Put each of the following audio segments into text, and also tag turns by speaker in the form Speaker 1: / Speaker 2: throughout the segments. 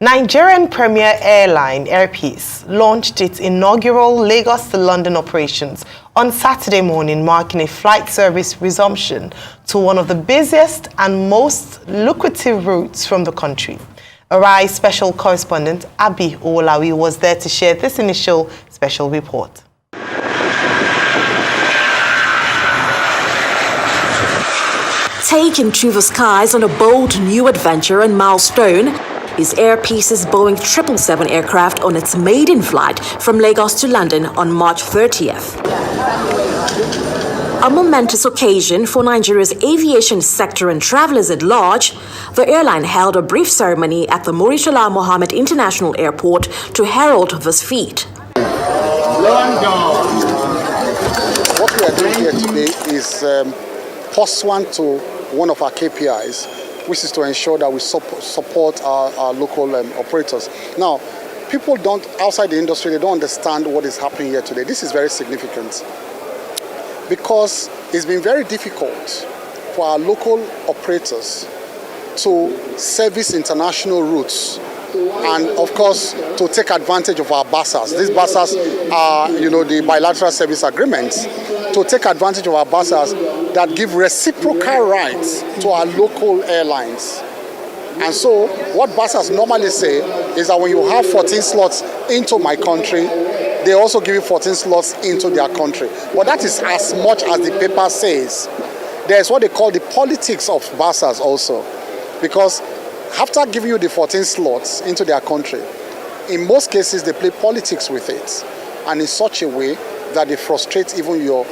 Speaker 1: Nigerian premier airline Air Peace launched its inaugural Lagos to London operations on Saturday morning, marking a flight service resumption to one of the busiest and most lucrative routes from the country. Arise special correspondent Abi Owolawi was there to share this initial special report.
Speaker 2: Taken through the skies on a bold new adventure and milestone is Air Peace's Boeing 777 aircraft on its maiden flight from Lagos to London on March 30th. A momentous occasion for Nigeria's aviation sector and travelers at large, the airline held a brief ceremony at the Muritala Mohammed International Airport to herald this feat.
Speaker 3: What we are doing here today is pursuant to one of our KPIs, which is to ensure that we support our local operators. Now, people outside the industry, they don't understand what is happening here today. This is very significant because it's been very difficult for our local operators to service international routes and, of course, to take advantage of our BASAs. These BASAs are, the bilateral service agreements, to take advantage of our BASAs that give reciprocal rights to our local airlines. And so what BASAs normally say is that when you have 14 slots into my country, they also give you 14 slots into their country. But that is as much as the paper says. There's what they call the politics of BASAs also. Because after giving you the 14 slots into their country, in most cases they play politics with it. And in such a way that they frustrate even your,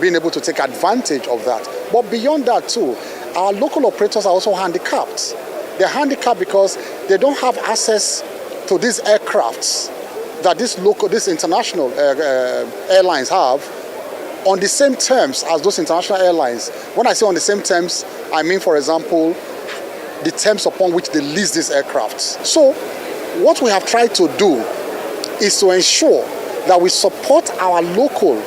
Speaker 3: being able to take advantage of that. But beyond that too, our local operators are also handicapped. They're handicapped because they don't have access to these aircrafts that these international airlines have on the same terms as those international airlines. When I say on the same terms, I mean, for example, the terms upon which they lease these aircrafts. So what we have tried to do is to ensure that we support our local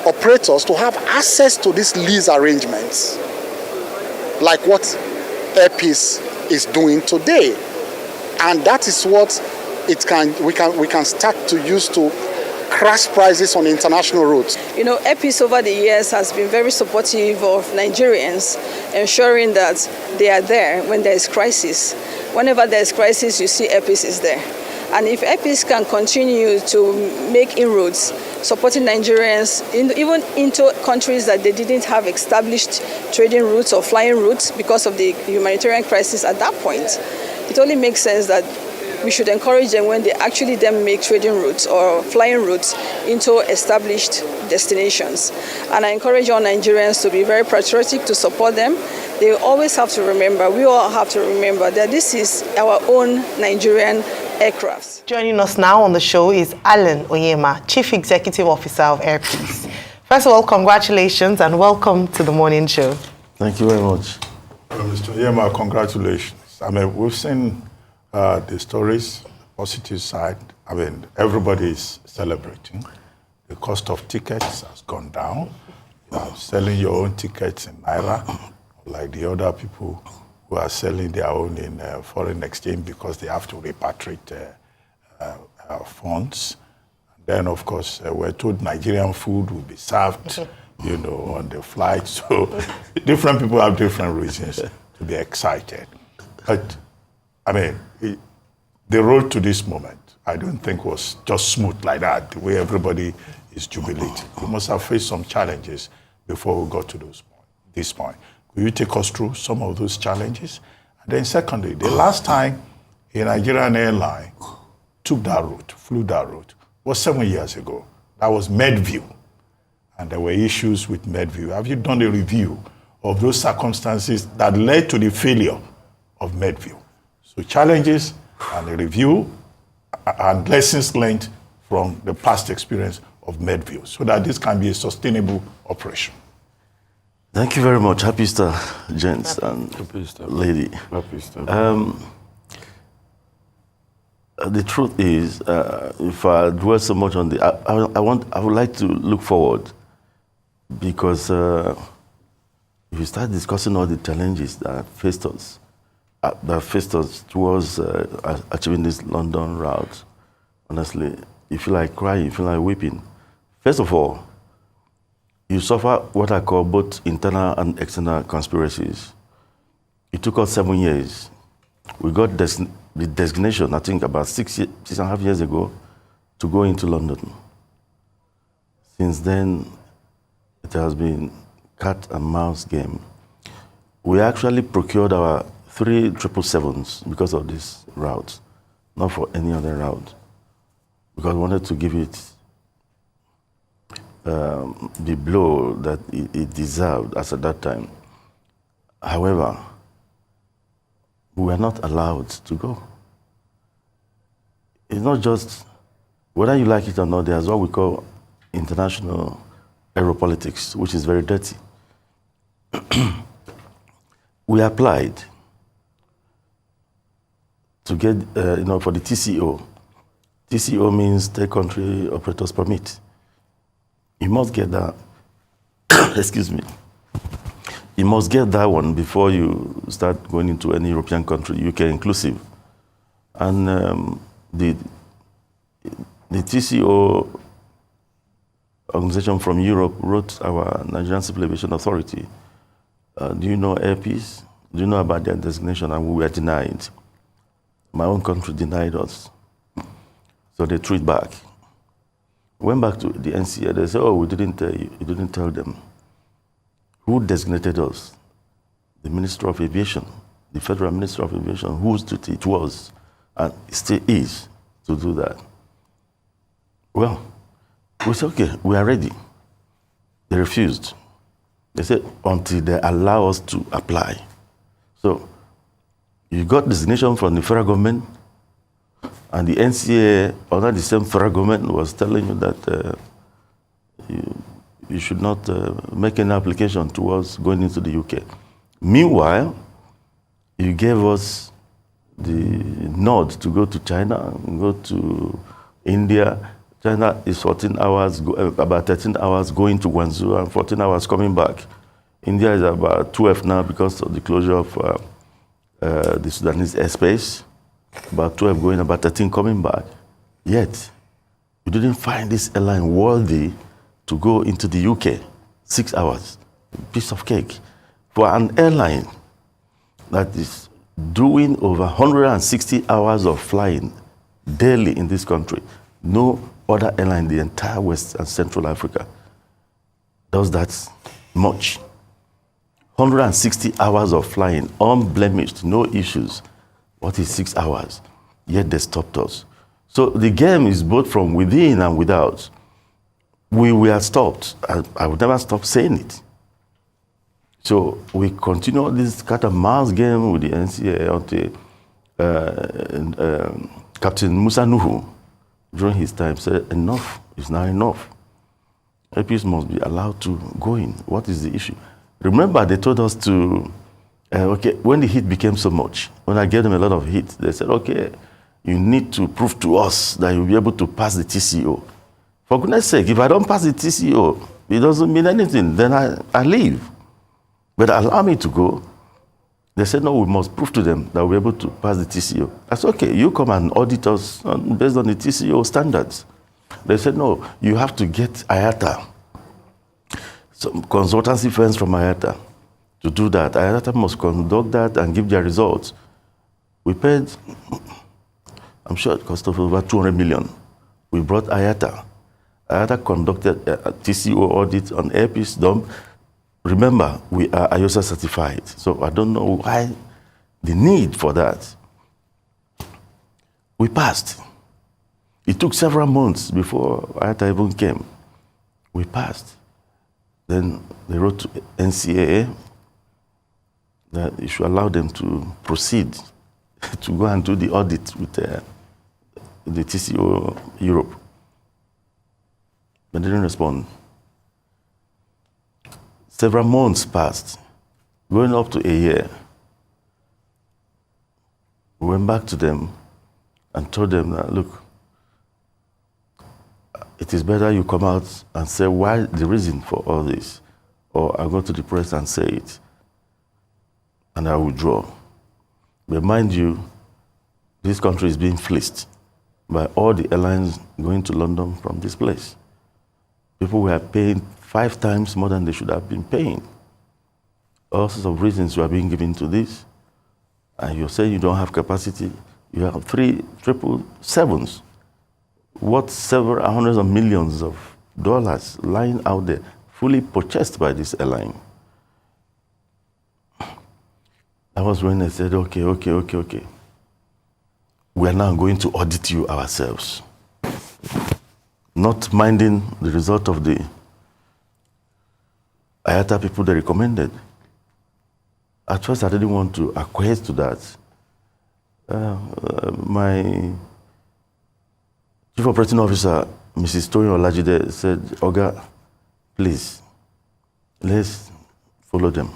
Speaker 3: operators to have access to these lease arrangements, like what Air Peace is doing today. And that is what we can start to use to crash prices on international routes.
Speaker 4: Air Peace over the years has been very supportive of Nigerians, ensuring that they are there when there is crisis. Whenever there is crisis, you see Air Peace is there. And if Air Peace can continue to make inroads, supporting Nigerians even into countries that they didn't have established trading routes or flying routes because of the humanitarian crisis at that point, it only makes sense that we should encourage them when they actually then make trading routes or flying routes into established destinations. And I encourage all Nigerians to be very patriotic to support them. They always have to remember, we all have to remember that this is our own Nigerian aircrafts.
Speaker 1: Joining us now on the show is Allen Onyema, Chief Executive Officer of Air Peace. First of all, congratulations and welcome to the morning show.
Speaker 5: Thank you very much.
Speaker 6: Mr. Onyema, congratulations. We've seen the stories, positive side. Everybody is celebrating. The cost of tickets has gone down. Selling your own tickets in Naira, like the other people who are selling their own in foreign exchange because they have to repatriate funds. And then, of course, we're told Nigerian food will be served, on the flight. So different people have different reasons to be excited. But, the road to this moment, I don't think was just smooth like that, the way everybody is jubilating. We must have faced some challenges before we got to this point. Will you take us through some of those challenges? And then secondly, the last time a Nigerian airline flew that route, was 7 years ago. That was Medview. And there were issues with Medview. Have you done a review of those circumstances that led to the failure of Medview? So challenges and a review and lessons learned from the past experience of Medview so that this can be a sustainable operation.
Speaker 5: Thank you very much. Happy Easter, gents and lady.
Speaker 6: Happy Easter.
Speaker 5: The truth is, if I dwell so much on I would like to look forward, because if you start discussing all the challenges that faced us, that faced us towards achieving this London route, honestly, you feel like crying, you feel like weeping. First of all, you suffer what I call both internal and external conspiracies. It took us 7 years. We got the designation, I think, about 6.5 years ago, to go into London. Since then, it has been cat and mouse game. We actually procured our 3 777s because of this route, not for any other route, because we wanted to give it the blow that it deserved as at that time. However, we were not allowed to go. It's not just, whether you like it or not, there's what we call international aeropolitics, which is very dirty. We applied to get, for the TCO. TCO means Third Country Operators Permit. You must get that, excuse me. You must get that one before you start going into any European country, UK inclusive. And the TCO organization from Europe wrote our Nigerian Civil Aviation Authority. Do you know airpeace? Do you know about their designation? And we were denied. My own country denied us. So they threw it back. Went back to the NCA, they said, oh, we didn't tell you. You didn't tell them. Who designated us? The Minister of Aviation, the Federal Minister of Aviation, whose duty it was, and still is, to do that. Well, we said, okay, we are ready. They refused. They said, until they allow us to apply. So, you got designation from the federal government, and the NCA, under the same federal government, was telling you that you should not make any application towards going into the UK. Meanwhile, you gave us the nod to go to China, go to India. China is 14 hours, about 13 hours going to Guangzhou and 14 hours coming back. India is about 12 now because of the closure of the Sudanese airspace. About 12 going, about 13 coming back. Yet, you didn't find this airline worthy to go into the UK, 6 hours, piece of cake. For an airline that is doing over 160 hours of flying daily in this country, no other airline in the entire West and Central Africa does that much. 160 hours of flying, unblemished, no issues. What is 6 hours? Yet they stopped us. So the game is both from within and without. We were stopped. I would never stop saying it. So we continue this cat and mouse game with the NCA until Captain Musa Nuhu, during his time, said, enough is not enough. APs must be allowed to go in. What is the issue? Remember, they told us to, okay, when the heat became so much, when I gave them a lot of heat, they said, okay, you need to prove to us that you'll be able to pass the TCO. For goodness sake, if I don't pass the TCO, it doesn't mean anything, then I leave. But allow me to go. They said, no, we must prove to them that we're able to pass the TCO. I said, okay, you come and audit us based on the TCO standards. They said, no, you have to get IATA, some consultancy firms from IATA to do that. IATA must conduct that and give their results. We paid, I'm sure it cost over 200 million. We brought IATA. IATA conducted a TCO audit on airpiece dump. Remember, we are IOSA certified, so I don't know why the need for that. We passed. It took several months before IATA even came. We passed. Then they wrote to NCAA that you should allow them to proceed to go and do the audit with the TCO Europe. They didn't respond. Several months passed, going up to a year. We went back to them and told them that, look, it is better you come out and say why the reason for all this, or I'll go to the press and say it, and I withdraw. But mind you, this country is being fleeced by all the airlines going to London from this place. People were paying 5 times more than they should have been paying. All sorts of reasons were being given to this. And you're saying you don't have capacity. You have 3 777s, worth several hundreds of millions of dollars lying out there, fully purchased by this airline. That was when they said, okay. We are now going to audit you ourselves. Not minding the result of the IATA people they recommended. At first, I didn't want to acquiesce to that. My chief operating officer, Mrs. Toyin Olajide, said, Oga, please, let's follow them.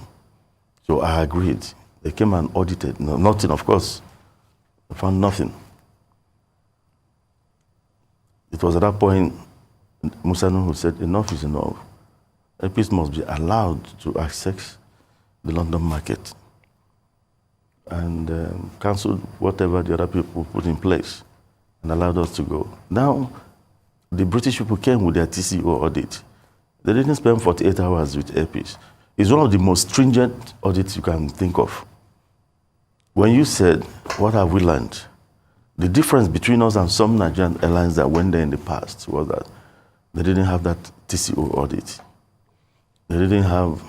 Speaker 5: So I agreed. They came and audited. No, nothing, of course. I found nothing. It was at that point, Musa Nuhu said, enough is enough. Airpeace must be allowed to access the London market and cancelled whatever the other people put in place and allowed us to go. Now, the British people came with their TCO audit. They didn't spend 48 hours with Airpeace. It's one of the most stringent audits you can think of. When you said, what have we learned? The difference between us and some Nigerian airlines that went there in the past was that they didn't have that TCO audit. They didn't have,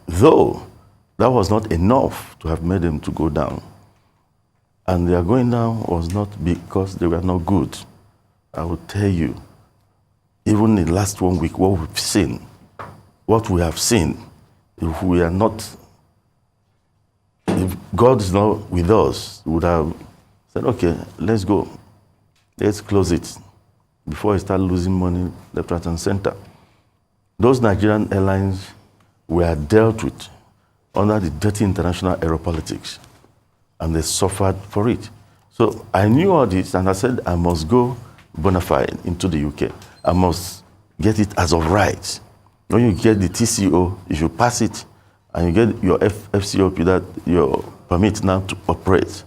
Speaker 5: though that was not enough to have made them to go down. And their going down was not because they were not good. I will tell you, even in the last 1 week, what we have seen, if we are not, if God is not with us, we would have said, okay, let's go. Let's close it before I start losing money left, right, and center. Those Nigerian airlines were dealt with under the dirty international aeropolitics, and they suffered for it. So I knew all this, and I said, I must go bona fide into the UK. I must get it as of right. When you get the TCO, if you pass it, and you get your FCOP, that your permit now to operate,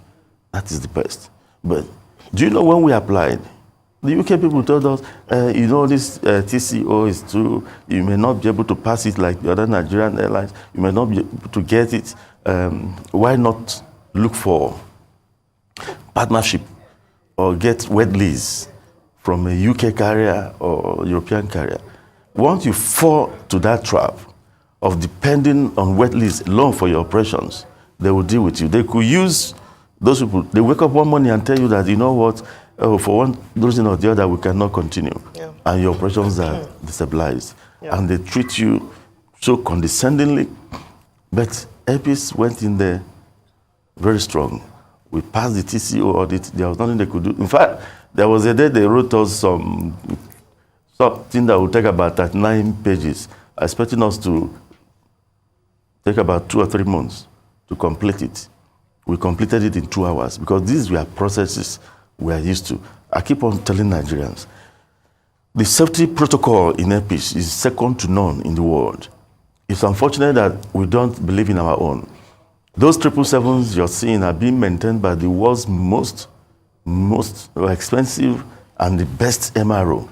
Speaker 5: that is the best. But do you know when we applied, the UK people told us, you know, this TCO is too, you may not be able to pass it like the other Nigerian airlines, you may not be able to get it. Why not look for partnership or get wet lease from a UK carrier or European carrier? Once you fall to that trap of depending on wet lease alone for your operations, they will deal with you. They could use those people. They wake up one morning and tell you that, you know what, for one reason or the other, we cannot continue. Yeah. And your operations are destabilized. Yeah. And they treat you so condescendingly. But Airpeace went in there very strong. We passed the TCO audit. There was nothing they could do. In fact, there was a day they wrote us something that would take about 39 pages, expecting us to take about 2 or 3 months to complete it. We completed it in 2 hours because these were processes we are used to. I keep on telling Nigerians, the safety protocol in Airpeace is second to none in the world. It's unfortunate that we don't believe in our own. Those 777s you're seeing are being maintained by the world's most expensive and the best MRO.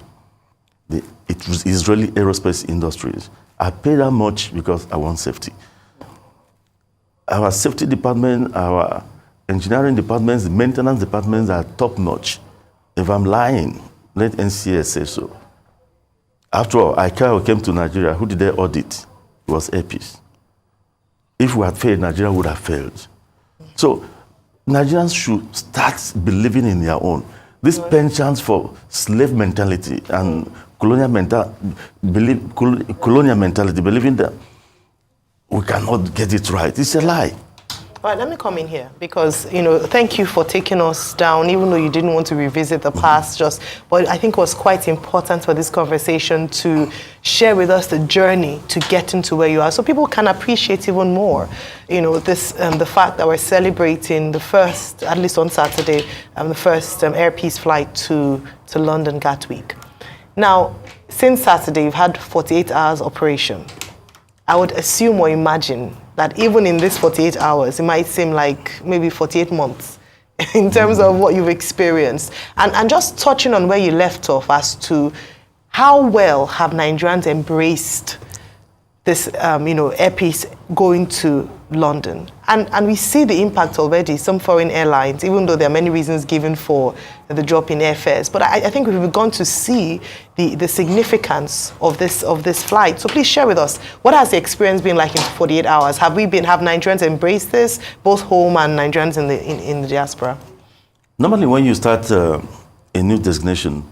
Speaker 5: It was Israeli aerospace industries. I pay that much because I want safety. Our safety department, our engineering departments, the maintenance departments are top notch. If I'm lying, let NCS say so. After all, ICAO came to Nigeria. Who did they audit? It was Airpeace. If we had failed, Nigeria would have failed. So Nigerians should start believing in their own. This penchant for slave mentality and colonial mentality, believing that we cannot get it right, it's a lie.
Speaker 1: All right, let me come in here because, you know, thank you for taking us down, even though you didn't want to revisit the past, but I think it was quite important for this conversation to share with us the journey to getting to where you are so people can appreciate even more, you know, this, the fact that we're celebrating the first, at least on Saturday, the first Airpeace flight to London Gatwick. Now, since Saturday, you've had 48 hours operation. I would assume or imagine that even in this 48 hours, it might seem like maybe 48 months in terms of what you've experienced. And just touching on where you left off as to how well have Nigerians embraced this, airpiece going to London. And we see the impact already. Some foreign airlines, even though there are many reasons given for the drop in airfares, but I think we've begun to see the significance of this flight. So please share with us, what has the experience been like in 48 hours? Have Nigerians embraced this, both home and Nigerians in the diaspora?
Speaker 5: Normally, when you start a new destination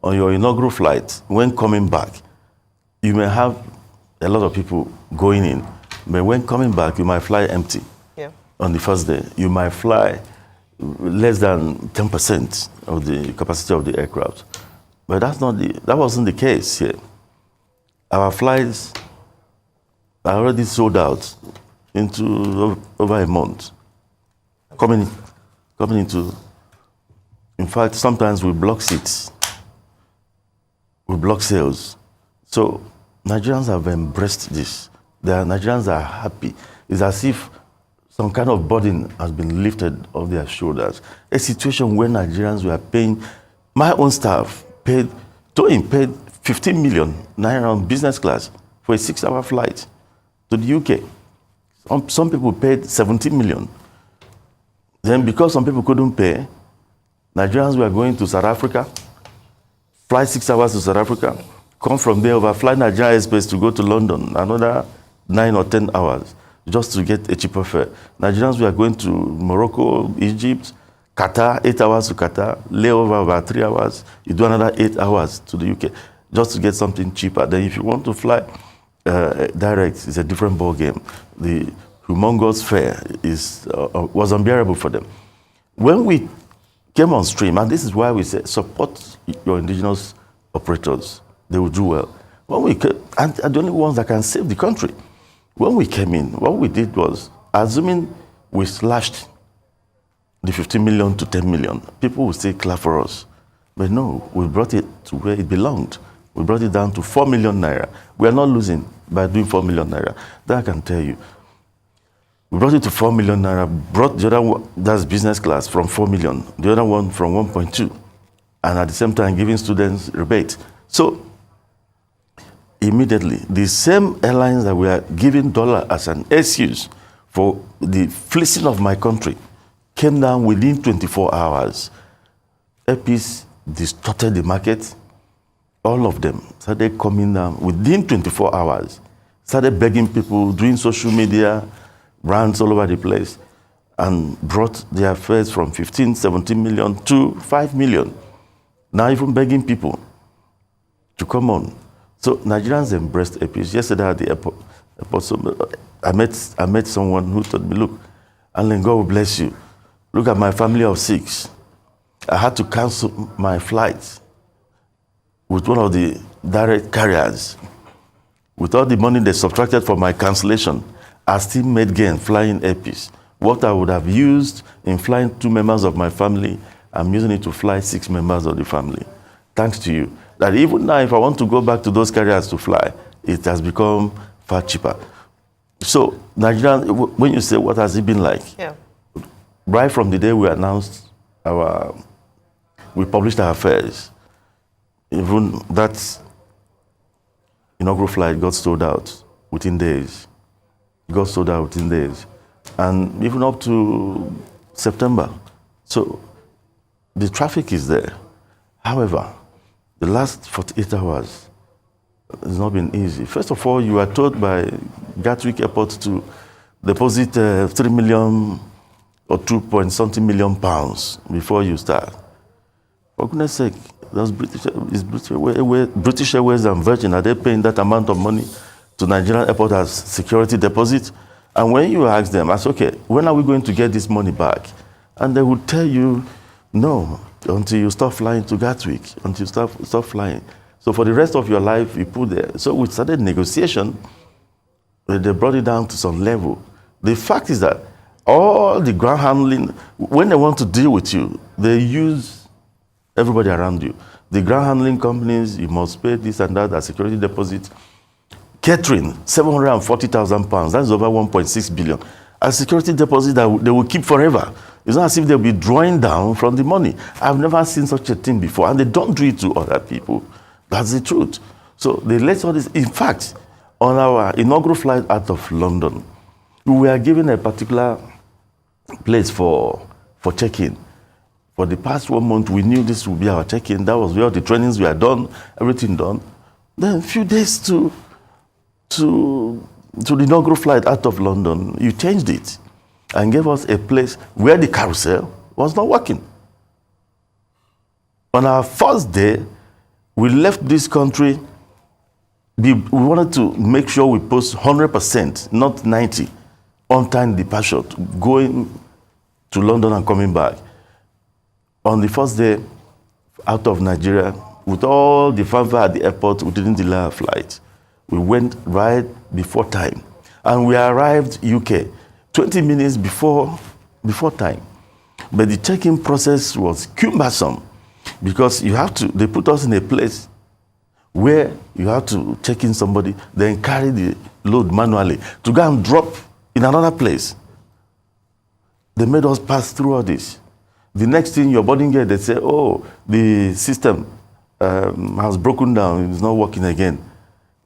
Speaker 5: on your inaugural flight, when coming back, you may have a lot of people going in, but when coming back, you might fly empty.
Speaker 1: Yeah.
Speaker 5: On the first day. You might fly less than 10% of the capacity of the aircraft. But that wasn't the case here. Our flights are already sold out into over a month. Coming into, in fact, sometimes we block seats. We block sales. So Nigerians have embraced this. Nigerians are happy. It's as if some kind of burden has been lifted off their shoulders. A situation where Nigerians were paying, my own staff paid 15 million naira on business class for a 6-hour flight to the UK. Some people paid 17 million. Then because some people couldn't pay, Nigerians were going to South Africa, fly 6 hours to South Africa, come from there, overfly Nigeria airspace to go to London, another 9 or 10 hours, just to get a cheaper fare. Nigerians were going to Morocco, Egypt, Qatar, 8 hours to Qatar, layover about 3 hours, you do another 8 hours to the UK, just to get something cheaper. Then if you want to fly direct, it's a different ball game. The humongous fare was unbearable for them. When we came on stream, and this is why we say support your indigenous operators, they will do well. When we came, and are the only ones that can save the country. When we came in, what we did was, assuming we slashed the 15 million to 10 million, people will say clap for us. But no, we brought it to where it belonged. We brought it down to 4 million naira. We are not losing by doing 4 million naira. That I can tell you. We brought it to 4 million naira, brought the other one, that's business class, from 4 million, the other one from 1.2, and at the same time giving students rebate. So immediately, the same airlines that were giving dollar as an excuse for the fleecing of my country came down within 24 hours. Airpeace distorted the market. All of them started coming down within 24 hours, started begging people, doing social media, brands all over the place, and brought their fares from 15, 17 million to 5 million. Now even begging people to come on. So Nigerians embraced Airpeace. Yesterday at the airport I met someone who told me, look, Allen, God will bless you. Look at my family of 6. I had to cancel my flight with one of the direct carriers. With all the money they subtracted for my cancellation, I still made gain flying Airpeace. What I would have used in flying 2 members of my family, I'm using it to fly 6 members of the family. Thanks to you. That even now, if I want to go back to those carriers to fly, it has become far cheaper. So, Nigeria, when you say what has it been like?
Speaker 1: Yeah.
Speaker 5: Right from the day we announced we published our fares, even that inaugural flight got sold out within days. It got sold out within days. And even up to September. So, the traffic is there. However, the last 48 hours has not been easy. First of all, you are told by Gatwick Airport to deposit 3 million or 2-point-something million pounds before you start. For goodness sake, those British Airways and Virgin, are they paying that amount of money to Nigerian airport as security deposit? And when you ask them, I say, okay, when are we going to get this money back? And they will tell you, no, until you stop flying to Gatwick, until you stop flying. So for the rest of your life, you put there. So we started negotiation. They brought it down to some level. The fact is that all the ground handling, when they want to deal with you, they use everybody around you. The ground handling companies, you must pay this and that as security deposit. catering, £740,000. That's over 1.6 billion. A security deposit that they will keep forever. It's not as if they'll be drawing down from the money. I've never seen such a thing before, and they don't do it to other people. That's the truth. So they let all this. In fact, on our inaugural flight out of London, we were given a particular place for check-in. For the past 1 month, we knew this would be our check-in. That was where the trainings were done, everything done. Then a few days to the inaugural flight out of London, you changed it and gave us a place where the carousel was not working. On our first day, we left this country. We wanted to make sure we post 100%, not 90, on-time departure, going to London and coming back. On the first day out of Nigeria, with all the fanfare at the airport, we didn't delay our flight. We went right before time. And we arrived UK 20 minutes before time. But the check-in process was cumbersome because they put us in a place where you have to check in somebody, then carry the load manually to go and drop in another place. They made us pass through all this. The next thing, your boarding gate, they say, oh, the system has broken down, it's not working again.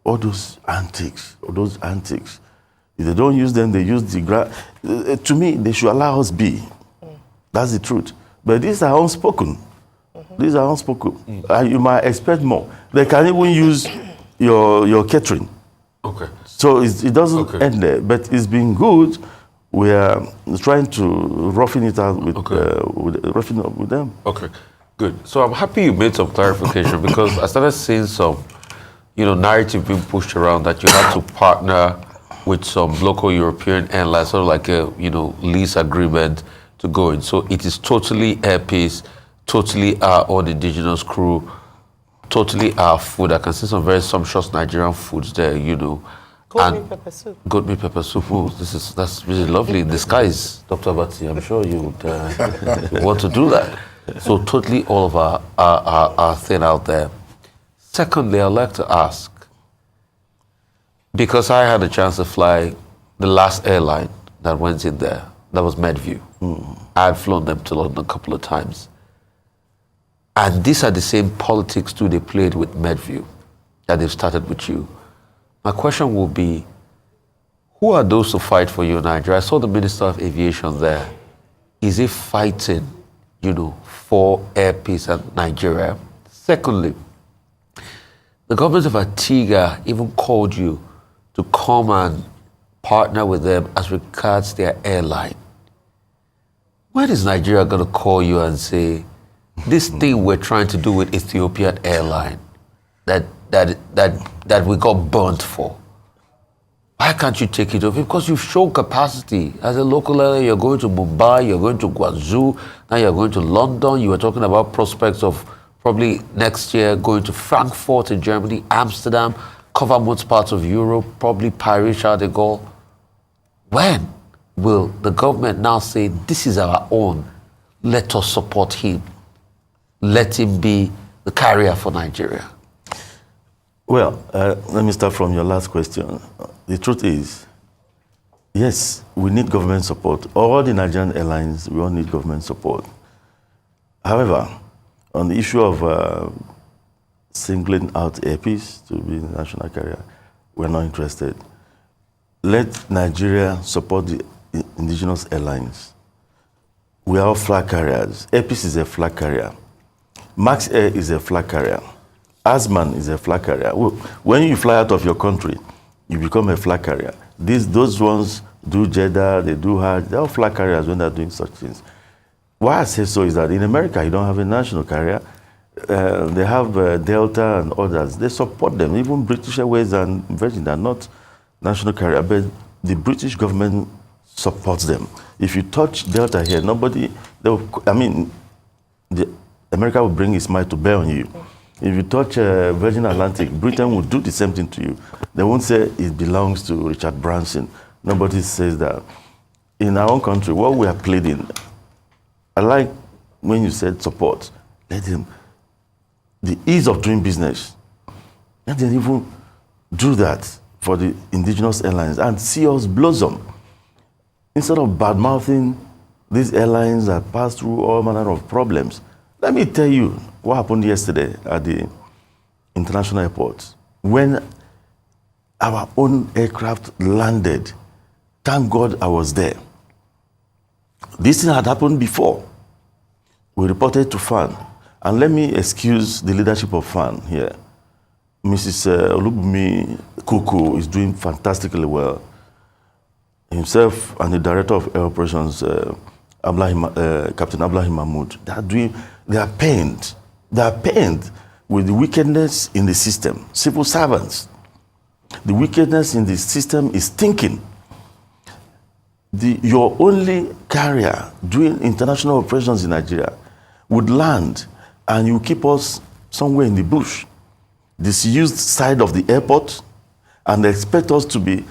Speaker 5: All those antics. If they don't use them, they use the to me, they should allow us be. That's the truth. But these are unspoken. These are unspoken. You might expect more. They can even use your catering.
Speaker 7: Okay.
Speaker 5: So it doesn't end there. But it's been good. We are trying to roughen it out roughing up with them.
Speaker 7: Okay, good. So I'm happy you made some clarification because I started seeing some, narrative being pushed around that you had to partner with some local European airlines, sort of like a, lease agreement to go in. So it is totally Air Peace, totally our own indigenous crew, totally our food. I can see some very sumptuous Nigerian foods there,
Speaker 1: Goat meat pepper soup.
Speaker 7: Goat meat pepper soup. Oh, that's really lovely in disguise, Dr. Batsi. I'm sure you would want to do that. So totally all of our thing out there. Secondly, I'd like to ask, because I had a chance to fly the last airline that went in there, that was Medview. I had flown them to London a couple of times. And these are the same politics too they played with Medview that they've started with you. My question will be, who are those who fight for you in Nigeria? I saw the Minister of Aviation there. Is he fighting, for Air Peace and Nigeria? Secondly, the government of Antigua even called you to come and partner with them as regards their airline. When is Nigeria going to call you and say, this thing we're trying to do with Ethiopian airline, that we got burnt for, why can't you take it over? Because you've shown capacity. As a local airline, you're going to Mumbai, you're going to Guangzhou, now you're going to London. You were talking about prospects of probably next year going to Frankfurt in Germany, Amsterdam, cover most parts of Europe, probably Paris, Charles de Gaulle. When will the government now say, this is our own, let us support him, let him be the carrier for Nigeria?
Speaker 5: Well, let me start from your last question. The truth is, yes, we need government support. All the Nigerian airlines, we all need government support. However, on the issue of singling out Air Peace to be the national carrier, we're not interested. Let Nigeria support the indigenous airlines. We are all flag carriers. Air Peace is a flag carrier. Max Air is a flag carrier. Asman is a flag carrier. When you fly out of your country, you become a flag carrier. Those ones do Jeddah, they do Hajj, they're all flag carriers when they're doing such things. Why I say so is that in America, you don't have a national carrier. They have Delta and others. They support them. Even British Airways and Virgin are not national carrier, but the British government supports them. If you touch Delta here, America will bring its might to bear on you. If you touch Virgin Atlantic, Britain will do the same thing to you. They won't say it belongs to Richard Branson. Nobody says that. In our own country, what we are pleading, I like when you said support, let them, the ease of doing business, let them even do that for the indigenous airlines and see us blossom. Instead of bad-mouthing these airlines that pass through all manner of problems. Let me tell you what happened yesterday at the international airport. When our own aircraft landed, thank God I was there. This thing had happened before. We reported to FAN. And let me excuse the leadership of FAN here. Mrs. Olubumi Kuku is doing fantastically well. Himself and the director of air operations, Captain Ablahi Mahmoud, they are pained. They are pained with the wickedness in the system. Civil servants. The wickedness in the system is thinking. Your only carrier doing international operations in Nigeria would land and you keep us somewhere in the bush, disused side of the airport, and they expect us to be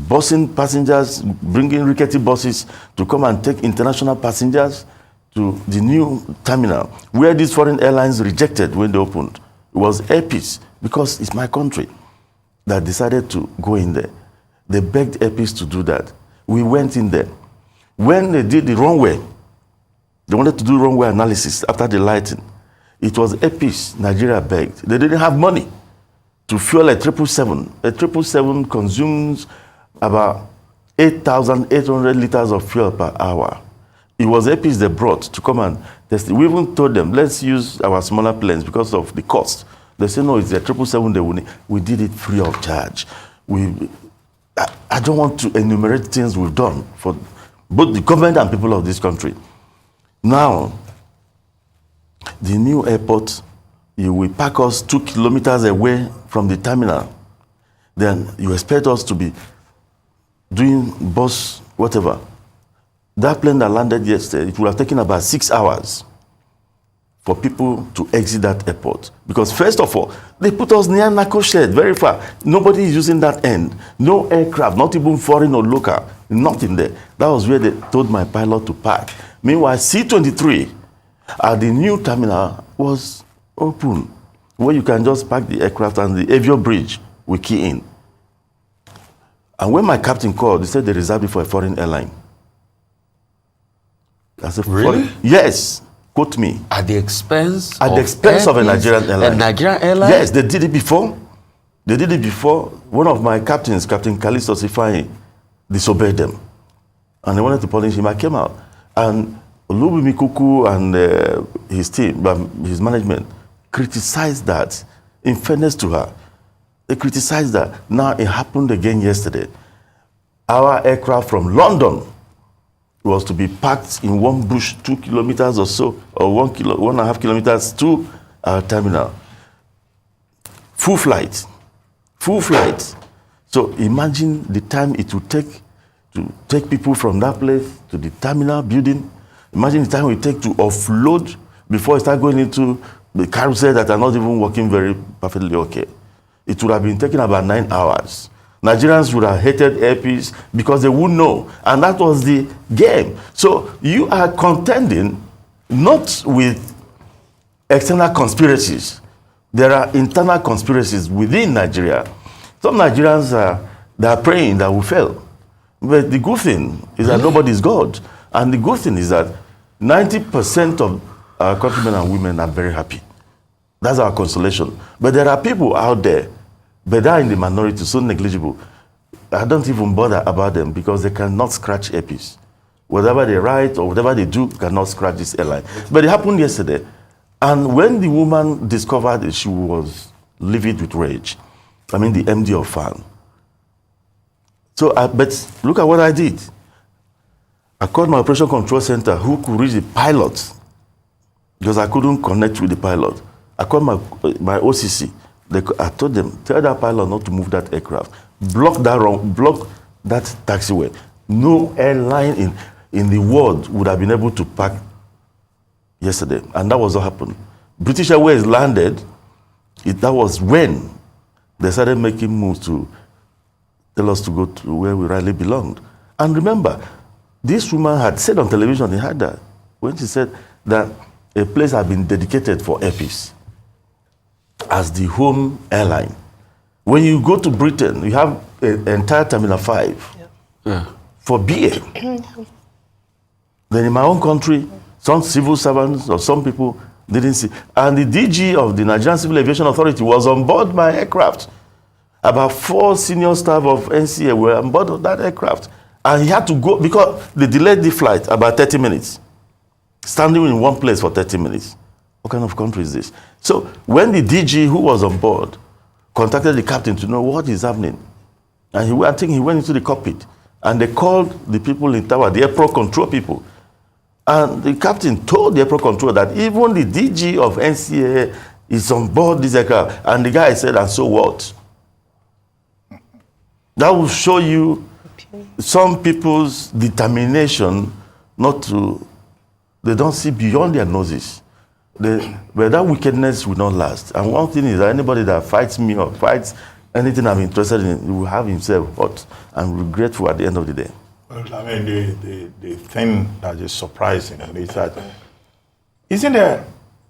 Speaker 5: busing passengers, bringing rickety buses to come and take international passengers to the new terminal, where these foreign airlines rejected when they opened. It was Airpeace, because it's my country, that decided to go in there. They begged Airpeace to do that. We went in there. When they did the runway, they wanted to do runway analysis after the lighting. It was Airpeace Nigeria begged. They didn't have money to fuel a 777. A 777 consumes about 8,800 liters of fuel per hour. It was Airpeace they brought to come and test it. We even told them, let's use our smaller planes because of the cost. They said, no, it's a 777 they will need. We did it free of charge. I don't want to enumerate things we've done for both the government and people of this country. Now, the new airport, you will park us 2 kilometers away from the terminal. Then you expect us to be doing bus, whatever. That plane that landed yesterday, it would have taken about 6 hours for people to exit that airport. Because first of all, they put us near Nako Shed, very far. Nobody is using that end. No aircraft, not even foreign or local, nothing there. That was where they told my pilot to park. Meanwhile, C-23 at the new terminal was open, where you can just park the aircraft and the aviation bridge will key in. And when my captain called, he said they reserved it for a foreign airline. I said,
Speaker 7: really?
Speaker 5: Yes. Quote me.
Speaker 7: At the expense
Speaker 5: of a Nigerian airline.
Speaker 7: A Nigerian airline?
Speaker 5: Yes, they did it before. They did it before. One of my captains, Captain Kalisto Sifai, disobeyed them. And they wanted to punish him. I came out. And Olubumi Kuku and his team, his management, criticized that. In fairness to her, they criticized that. Now it happened again yesterday. Our aircraft from London was to be packed in one bush 2 kilometers or so, or 1.5 kilometers to our terminal. Full flight. Full flight. So imagine the time it would take to take people from that place to the terminal building. Imagine the time it would take to offload before it start going into the carousel that are not even working very perfectly okay. It would have been taking about 9 hours. Nigerians would have hated Airpeace because they wouldn't know. And that was the game. So you are contending not with external conspiracies. There are internal conspiracies within Nigeria. Some Nigerians they are praying that we fail. But the good thing is that nobody is God. And the good thing is that 90% of our countrymen and women are very happy. That's our consolation. But there are people out there, but they are in the minority, so negligible. I don't even bother about them because they cannot scratch Airpeace. Whatever they write or whatever they do cannot scratch this airline. But it happened yesterday. And when the woman discovered it, she was livid with rage. I mean, the MD of FAN. So, but look at what I did. I called my operation control center who could reach the pilot because I couldn't connect with the pilot. I called my OCC. I told them, tell that pilot not to move that aircraft. Block that taxiway. No airline in the world would have been able to park yesterday. And that was what happened. British Airways landed. That was when they started making moves to tell us to go to where we rightly belonged. And remember, this woman had said on television, they had that, when she said that a place had been dedicated for Airpeace as the home airline. When you go to Britain, you have entire Terminal 5 for BA. Then in my own country, some civil servants or some people didn't see. And the DG of the Nigerian Civil Aviation Authority was on board my aircraft. About 4 senior staff of NCA were on board of that aircraft. And he had to go, because they delayed the flight about 30 minutes. Standing in one place for 30 minutes. What kind of country is this? So when the DG who was on board contacted the captain to know what is happening, and I think he went into the cockpit, and they called the people in tower, the airport control people. And the captain told the airport control that even the DG of NCA is on board this aircraft. And the guy said, and so what? That will show you some people's determination not to, they don't see beyond their noses. But that wickedness will not last. And one thing is that anybody that fights me or fights anything I'm interested in will have himself hurt and regretful at the end of the day.
Speaker 6: Well, I mean, the thing that is surprising is that isn't there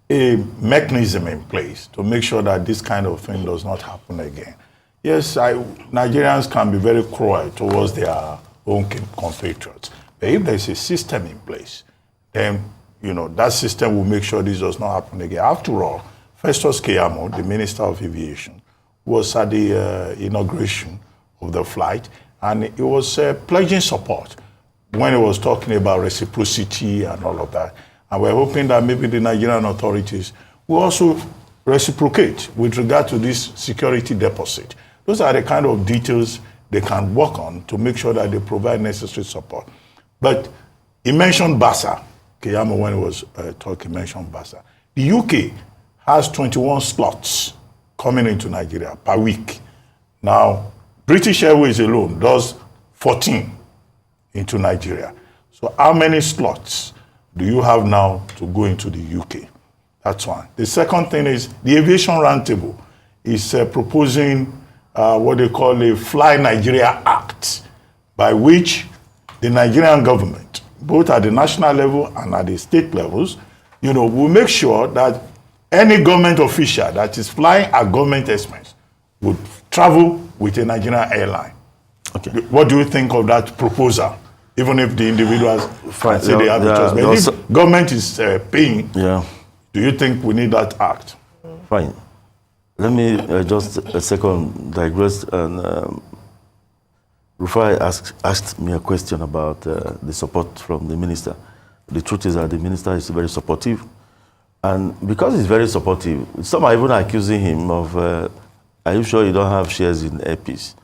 Speaker 6: a mechanism in place to make sure that this kind of thing does not happen again? Yes, Nigerians can be very cruel towards their own compatriots. But if there's a system in place, then that system will make sure this does not happen again. After all, Festus Keyamo, the Minister of Aviation, was at the inauguration of the flight, and he was pledging support when he was talking about reciprocity and all of that. And we're hoping that maybe the Nigerian authorities will also reciprocate with regard to this security deposit. Those are the kind of details they can work on to make sure that they provide necessary support. But he mentioned BASA. Keyamo, when he was talking, mentioned BASA. The UK has 21 slots coming into Nigeria per week. Now, British Airways alone does 14 into Nigeria. So how many slots do you have now to go into the UK? That's one. The second thing is the Aviation Roundtable is proposing what they call a Fly Nigeria Act, by which the Nigerian government, both at the national level and at the state levels, will make sure that any government official that is flying at government expense would travel with a Nigerian airline. Okay. What do you think of that proposal? Even if the individuals say they have a choice. But if government is paying, do you think we need that act?
Speaker 5: Fine. Let me just a second digress. And Rufai asked me a question about the support from the minister. The truth is that the minister is very supportive. And because he's very supportive, some are even accusing him of, are you sure you don't have shares in Airpeace?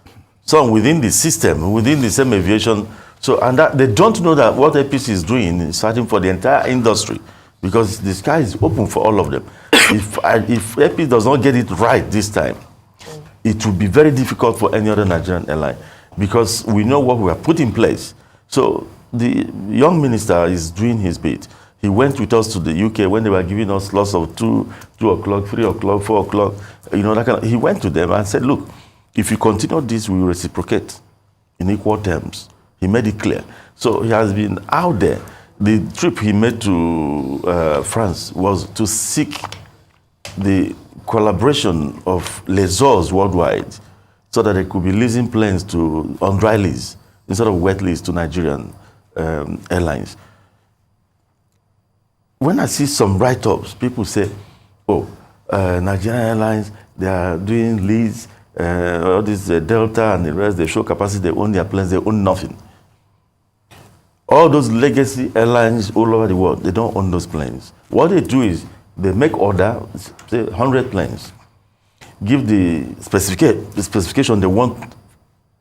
Speaker 5: Some within the system, within the same aviation. So, and that, they don't know that what Airpeace is doing is fighting for the entire industry, because the sky is open for all of them. If Airpeace does not get it right this time, it will be very difficult for any other Nigerian airline, because we know what we have put in place. So the young minister is doing his bit. He went with us to the UK when they were giving us lots of 2 o'clock, 3 o'clock, 4 o'clock. That kind of, he went to them and said, look, if you continue this, we will reciprocate in equal terms. He made it clear. So he has been out there. The trip he made to France was to seek the collaboration of lessors worldwide so that they could be leasing planes on dry lease instead of wet lease to Nigerian airlines. When I see some write-ups, people say, Nigerian Airlines, they are doing lease, all this Delta and the rest, they show capacity, they own their planes, they own nothing. All those legacy airlines all over the world, they don't own those planes. What they do is, they make order, say 100 planes, give the specification they want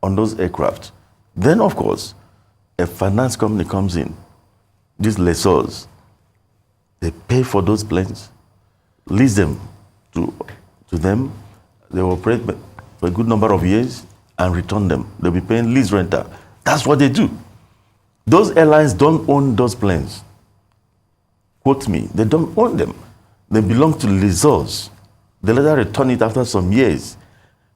Speaker 5: on those aircraft. Then, of course, a finance company comes in, these lessors, they pay for those planes, lease them to them, they operate for a good number of years and return them. They'll be paying lease rental. That's what they do. Those airlines don't own those planes. Quote me, they don't own them. They belong to lessors. They later return it after some years.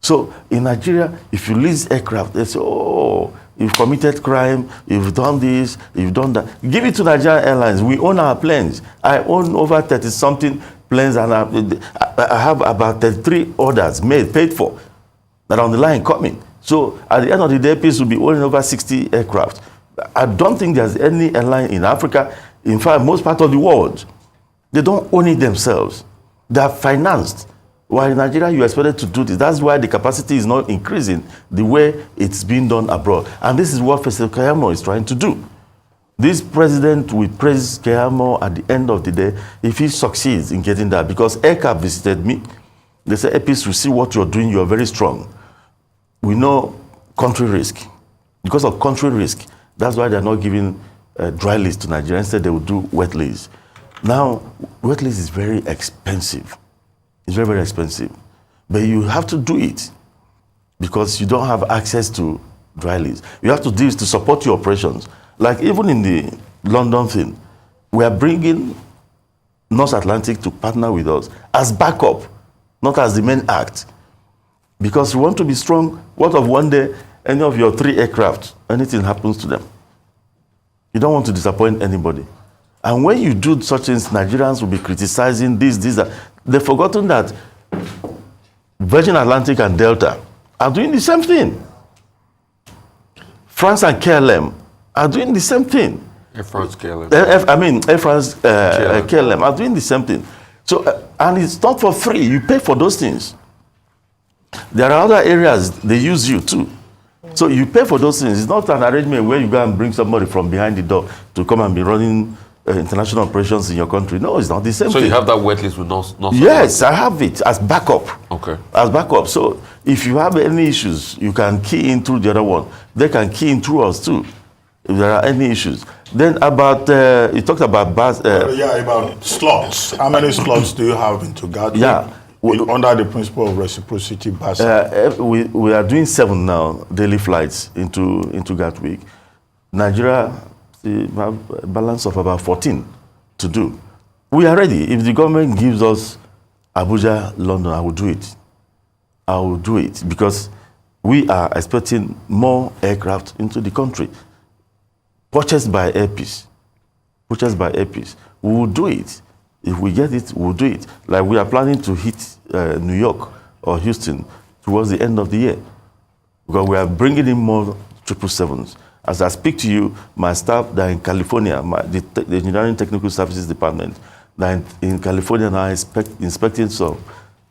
Speaker 5: So in Nigeria, if you lease aircraft, they say, you've committed crime, you've done this, you've done that. Give it to Nigerian Airlines. We own our planes. I own over 30-something planes, and I have about 33 orders paid for, that are on the line coming. So at the end of the day, Airpeace will be owning over 60 aircraft. I don't think there's any airline in Africa, in fact, most part of the world, they don't own it themselves. They are financed. While in Nigeria, you are expected to do this. That's why the capacity is not increasing the way it's being done abroad. And this is what President Keyamo is trying to do. This president will praise Keyamo at the end of the day if he succeeds in getting that. Because AirCap visited me. They said, Airpeace, we see what you're doing. You're very strong. We know country risk. Because of country risk, that's why they're not giving dry lease to Nigeria. Instead, they will do wet lease. Now, wet lease is very expensive. It's very, very expensive. But you have to do it because you don't have access to dry lease. You have to do this to support your operations. Like even in the London thing, we are bringing North Atlantic to partner with us as backup, not as the main act. Because we want to be strong. What of one day, any of your 3 aircraft, anything happens to them? You don't want to disappoint anybody. And when you do such things, Nigerians will be criticizing this, that. They've forgotten that Virgin Atlantic and Delta are doing the same thing. France and KLM are doing the same thing.
Speaker 7: Air France, KLM.
Speaker 5: Air France, KLM are doing the same thing. So, and it's not for free. You pay for those things. There are other areas they use you too. So you pay for those things. It's not an arrangement where you go and bring somebody from behind the door to come and be running international operations in your country. No, it's not the same thing.
Speaker 7: So you have that wet list with North
Speaker 5: Yes, I have it as backup.
Speaker 7: Okay.
Speaker 5: As backup. So if you have any issues, you can key in through the other one. They can key in through us too, if there are any issues. Then about, you talked about
Speaker 6: about slots. How many slots do you have into Gatwick?
Speaker 5: Yeah.
Speaker 6: Under the principle of reciprocity,
Speaker 5: we are doing 7 now, daily flights into Gatwick. Nigeria, we have a balance of about 14 to do. We are ready. If the government gives us Abuja, London, I will do it. I will do it because we are expecting more aircraft into the country. Purchased by Airpeace. Purchased by Airpeace. We will do it. If we get it, we'll do it. Like we are planning to hit New York or Houston towards the end of the year. Because we are bringing in more 777s. As I speak to you, my staff that are in California, the Engineering Technical Services Department, that in California now inspecting some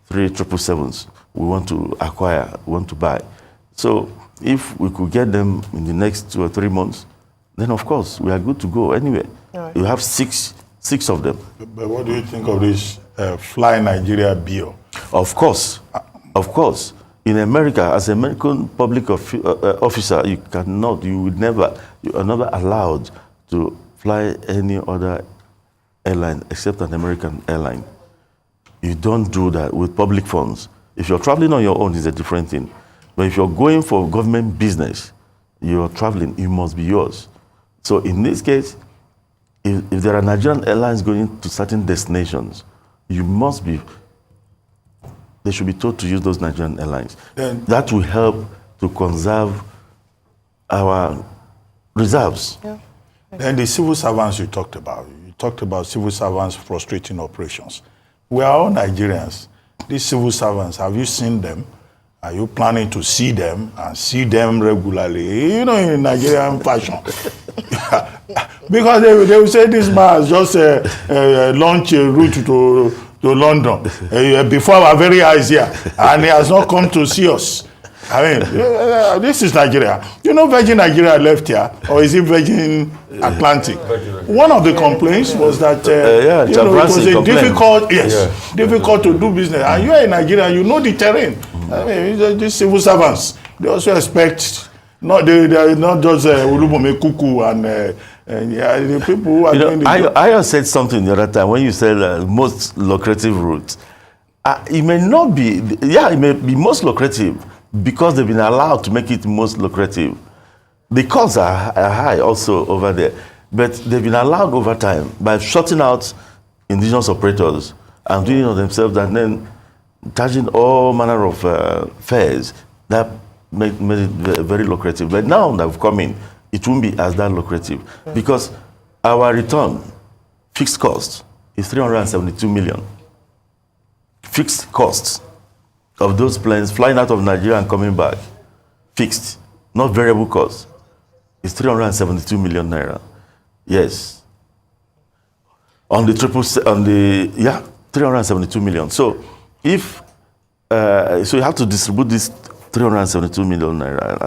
Speaker 5: 3 777s we want to acquire, we want to buy. So if we could get them in the next 2 or 3 months, then of course we are good to go anyway. Right. You have six of them.
Speaker 6: But what do you think of this Fly Nigeria bill?
Speaker 5: Of course. In America, as an American public officer, you are never allowed to fly any other airline except an American airline. You don't do that with public funds. If you're traveling on your own, it's a different thing. But if you're going for government business, you're traveling, it must be yours. So in this case, if there are Nigerian airlines going to certain destinations, they should be told to use those Nigerian airlines. That will help to conserve our reserves.
Speaker 6: Yeah. Then the civil servants you talked about civil servants frustrating operations. We are all Nigerians. These civil servants, have you seen them? Are you planning to see them and see them regularly? You know, in Nigerian fashion. Because they will say this man has just launched a route to London before our very eyes here, and he has not come to see us. I mean, this is Nigeria. You know Virgin Nigeria left here, or is it Virgin Atlantic? One of the complaints was that it was a difficult to do business. And you are in Nigeria, you know the terrain. I mean, these civil servants, they also expect, they are not just Ulubome Kuku and the people who are doing the job.
Speaker 5: I said something the other time when you said most lucrative route. It may not be, it may be most lucrative because they've been allowed to make it most lucrative. The costs are high also over there, but they've been allowed over time by shutting out indigenous operators and doing it on themselves and then charging all manner of fares that made it very lucrative. But now that we've come in, it won't be as that lucrative because our return, fixed cost, is 372 million. Fixed costs of those planes flying out of Nigeria and coming back. fixed, not variable cost, is 372 million naira. Yes. On the 372 million. So if so you have to distribute this 372 million naira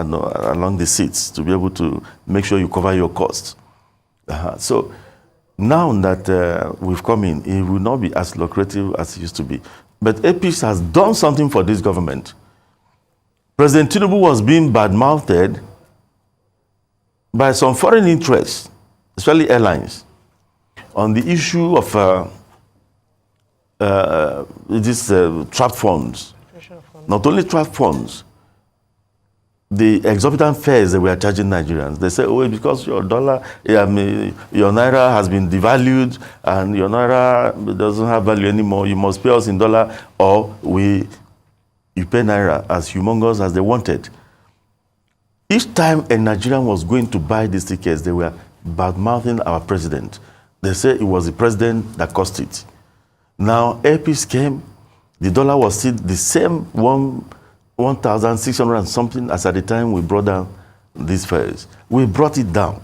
Speaker 5: along the seats to be able to make sure you cover your costs. So now that we've come in, it will not be as lucrative as it used to be. But APC has done something for this government. President Tinubu was being bad-mouthed by some foreign interests, especially airlines, on the issue of these trap funds. Not only trap funds, the exorbitant fares that we are charging Nigerians. They say, oh, because your dollar, your naira has been devalued and your naira doesn't have value anymore, you must pay us in dollar, or you pay naira as humongous as they wanted. Each time a Nigerian was going to buy these tickets, they were bad-mouthing our president. They say it was the president that caused it. Now, APC came, the dollar was still the same 1,600 and something as at the time we brought down these fares. We brought it down.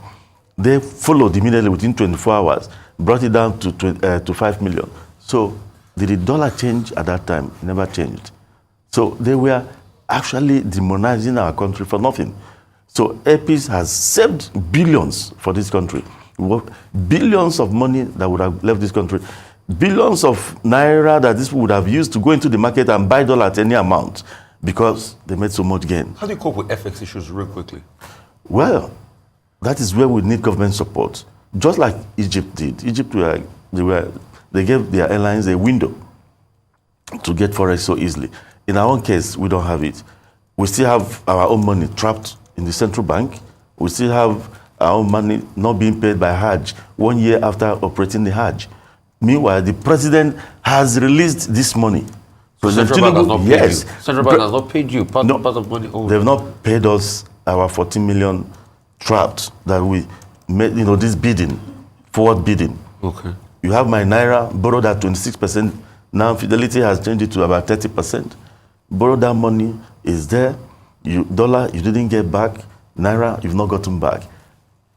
Speaker 5: They followed immediately within 24 hours, brought it down to 5 million. So did the dollar change at that time? It never changed. So they were actually demonizing our country for nothing. So APC has saved billions for this country. Billions of money that would have left this country. Billions of naira that this would have used to go into the market and buy dollar at any amount because they made so much gain.
Speaker 7: How do you cope with FX issues real quickly?
Speaker 5: Well, that is where we need government support. Just like Egypt did. Egypt, they gave their airlines a window to get forex so easily. In our own case, we don't have it. We still have our own money trapped in the central bank. We still have our own money not being paid by Hajj 1 year after operating the Hajj. Meanwhile, the president has released this money.
Speaker 7: So Central Bank has not paid you? Central Bank has not paid you part of money owed?
Speaker 5: They've not paid us our 14 million trapped that we made, this bidding, forward bidding.
Speaker 7: Okay.
Speaker 5: You have my naira borrowed at 26%. Now Fidelity has changed it to about 30%. Borrow that money is there. Dollar, you didn't get back. Naira, you've not gotten back.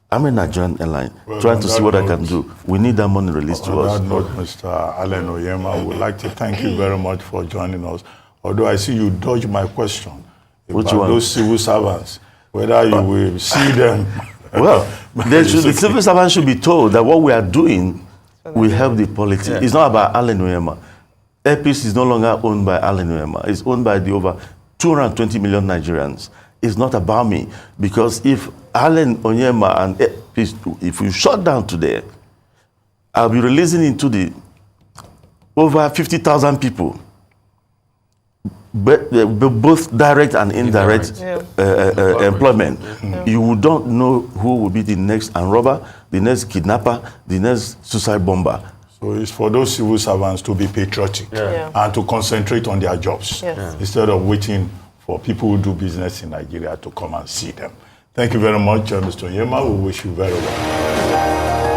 Speaker 5: I'm a Nigerian airline trying to see what I can do. We need that money released to us.
Speaker 6: On that note, Mr. Allen Onyema, I would like to thank you very much for joining us. Although I see you dodged my question about those civil servants, whether you will see them.
Speaker 5: Well, the civil servants should be told that what we are doing will help the polity. Yeah. It's not about Allen Onyema. APC is no longer owned by Allen Onyema. It's owned by the over 220 million Nigerians. It's not about me, because if Allen Onyema and APC, if we shut down today, I'll be releasing into the over 50,000 people, both direct and indirect employment. Yeah. You don't know who will be the next armed robber, the next kidnapper, the next suicide bomber.
Speaker 6: So it's for those civil servants to be patriotic and to concentrate on their jobs instead of waiting for people who do business in Nigeria to come and see them. Thank you very much, Mr. Onyema. We wish you very well.